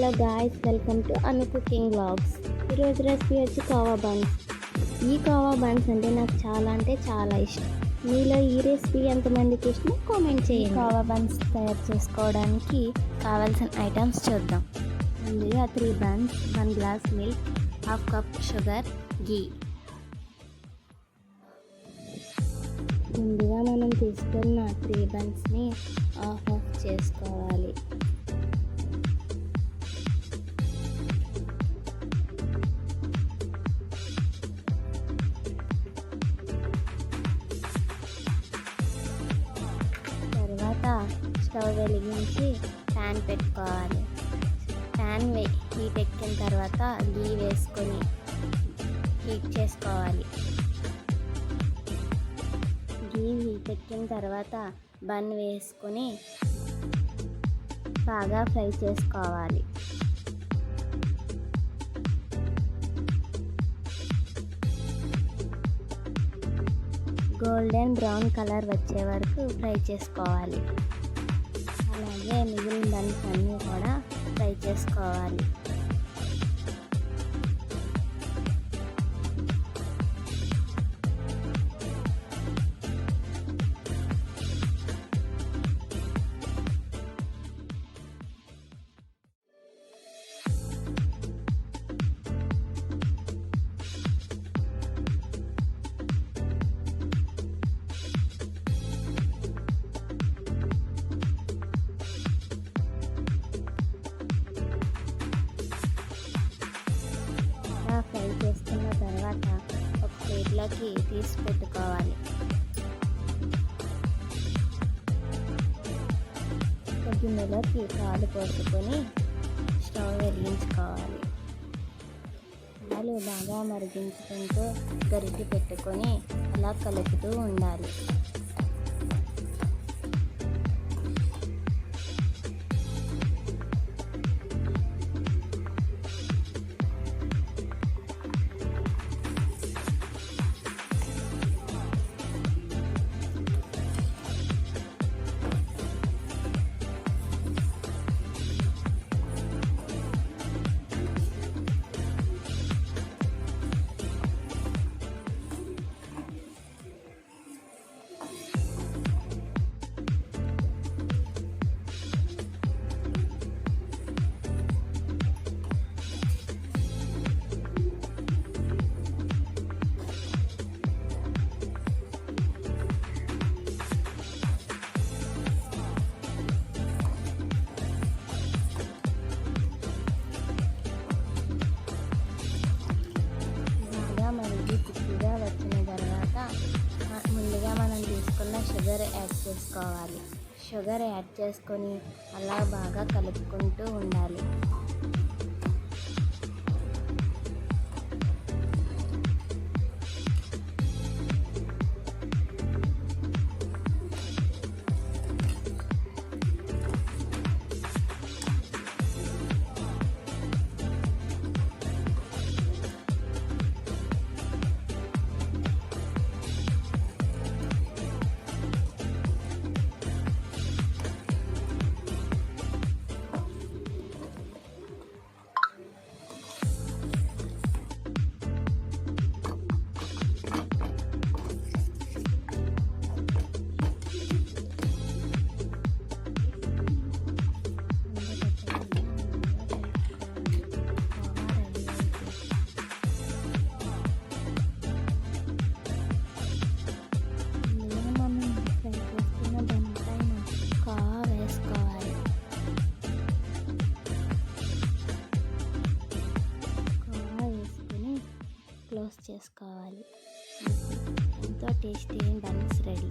Hello guys, welcome to Anu cooking vlogs. ఈరోజు recipe వచ్చి కావా బన్స్. ఈ కావా బన్స్ అంటే నాకు చాలా ఇష్టం. మీలో ఈ రెసిపీ ఎంతమందికి ఇష్టమో కామెంట్ చేయండి. కావా బన్స్ తయారు చేసుకోవడానికి కావాల్సిన ఐటమ్స్ చూద్దాం. ముందుగా 3 buns, 1 glass milk, 1/2 cup sugar, ghee. ముందుగా మనం తీసుకున్న 3 బన్స్ని ఆఫ్ చేసుకోవాలి. స్టవ్ వెలిగించి ప్యాన్ పెట్టుకోవాలి. ప్యాన్ హీట్ ఎక్కిన తర్వాత ఘీ వేసుకొని హీట్ చేసుకోవాలి. ఘీ హీట్ ఎక్కిన తర్వాత బన్ వేసుకొని బాగా ఫ్రై చేసుకోవాలి. గోల్డెన్ బ్రౌన్ కలర్ వచ్చే వరకు ఫ్రై చేసుకోవాలి. అలాగే మిగిలిన బన్స్ అన్నీ కూడా ఫ్రై చేసుకోవాలి. ఫ్రై చేసుకున్న తర్వాత ఒక ప్లేట్లోకి తీసి పెట్టుకోవాలి. ఒక గిన్నెలోకి పాలు పోసుకొని స్టవ్ వెలిగించుకోవాలి. పాలు బాగా మరిగించుకుంటూ గరిటె పెట్టుకొని అలా కలుపుతూ ఉండాలి. ముందుగా మనం తీసుకున్న షుగర్ యాడ్ చేసుకోవాలి. షుగర్ యాడ్ చేసుకొని అలా బాగా కలుపుకుంటూ ఉండాలి. క్లోజ్ చేసుకోవాలి. ఎంతో టేస్టీ బన్స్ రెడీ.